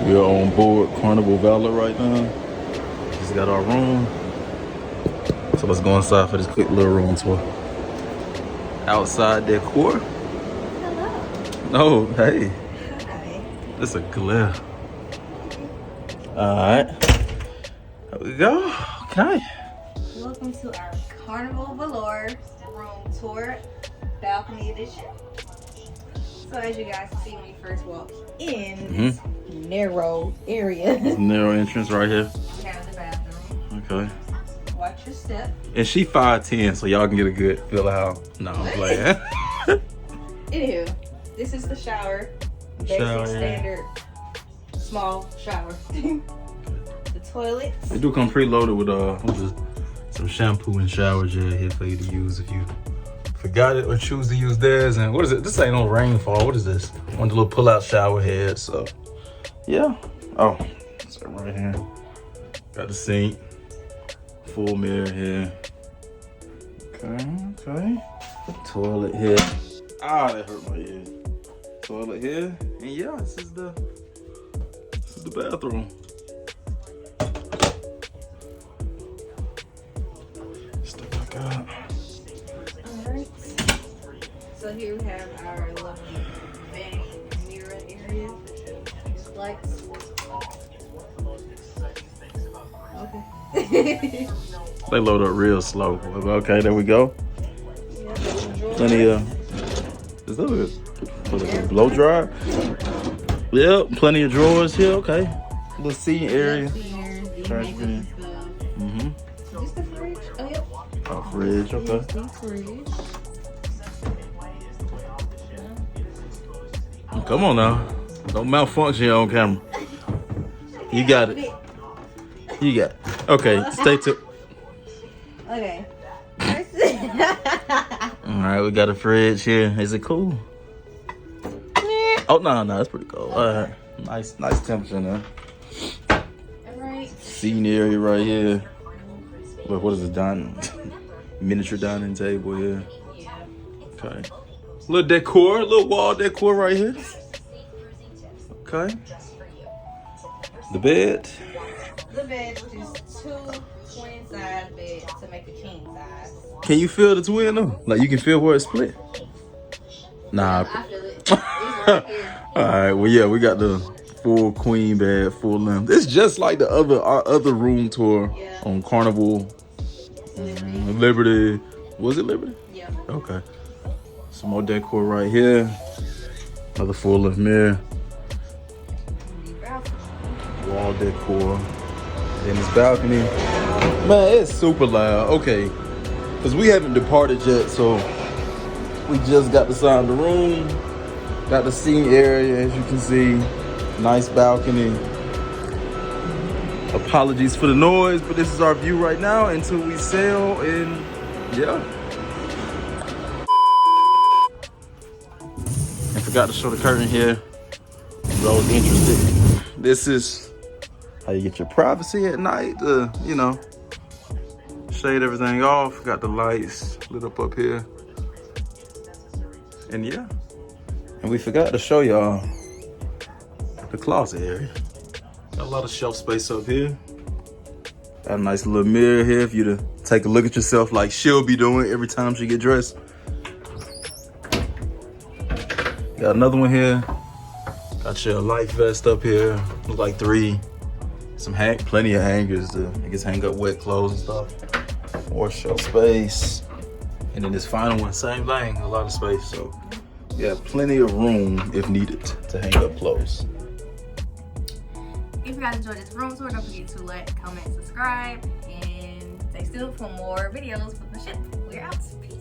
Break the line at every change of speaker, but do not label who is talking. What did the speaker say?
We are on board Carnival Valor right now. Just got our room. So let's go inside for this quick little room tour. Outside decor.
Hello.
No, hey.
Hi.
It's a glare. Alright. There we go. Okay.
Welcome to our Carnival Valor room tour, balcony edition. So as you guys see when you first walk in this narrow area.
Narrow entrance right here.
We have the bathroom.
Okay.
Watch your step.
And she 5'10", so y'all can get a good feel of how. No, I'm playing.
Anywho, this is the shower. Basic
Shower, yeah.
standard small shower. The toilets.
They do come preloaded with some shampoo and shower gel here for you to use if you forgot it or choose to use theirs. And what is it? This ain't no rainfall. What is this? One of the little pull-out shower heads. So yeah. Oh, it's right here. Got the sink. Full mirror here. Okay. Toilet here. Ah, that hurt my ear. Toilet here. And yeah, this is the bathroom. Step back out.
Alright. So here we have our lovely vanity mirror area. Lights. Okay.
They load up real slow. Okay, there we go. Plenty of. Is that a blow dryer? Yep, plenty of drawers here. Okay, little seating area. Trash bin.
Is this the fridge? Oh, yep.
Oh, fridge. Okay.
Here's the fridge.
Come on now. Don't malfunction on camera. You got it. You got it. Okay, stay tuned.
Okay.
Alright, we got a fridge here. Is it cool? Oh, no, that's pretty cool. Alright. Nice temperature now.
Alright.
Seating area right here. Look, what is this? Dining? Miniature dining table here.
Yeah.
Okay. Little decor, little wall decor right here. Okay. The bed.
The bed, which is 2 twin size beds to make a king size.
Can you feel the twin though? Like you can feel where it's split? Nah.
I feel it. It's right here.
Alright, well yeah, we got the full queen bed, full length. It's just like our other room tour on Carnival. Liberty. Was it Liberty?
Yeah.
Okay. Some more decor right here. Another full length mirror. Wall decor. Then this balcony. Man, it's super loud. Okay. Because we haven't departed yet, so we just got to sign the room. Got the seating area, as you can see. Nice balcony. Apologies for the noise, but this is our view right now until we sail, and yeah. And forgot to show the curtain here. For those interested. This is how you get your privacy at night, you know, shade everything off. Got the lights lit up here. And yeah. And we forgot to show y'all the closet area. Got a lot of shelf space up here. Got a nice little mirror here for you to take a look at yourself like she'll be doing every time she get dressed. Got another one here. Got your life vest up here. Look like 3. Plenty of hangers to, I guess, hang up wet clothes and stuff. More shelf space. And then this final one, same thing, a lot of space. So yeah, plenty of room if needed to hang up clothes.
If you guys enjoyed this room tour, don't forget to like, comment, subscribe, and stay tuned for more videos from the ship. We're out. Peace.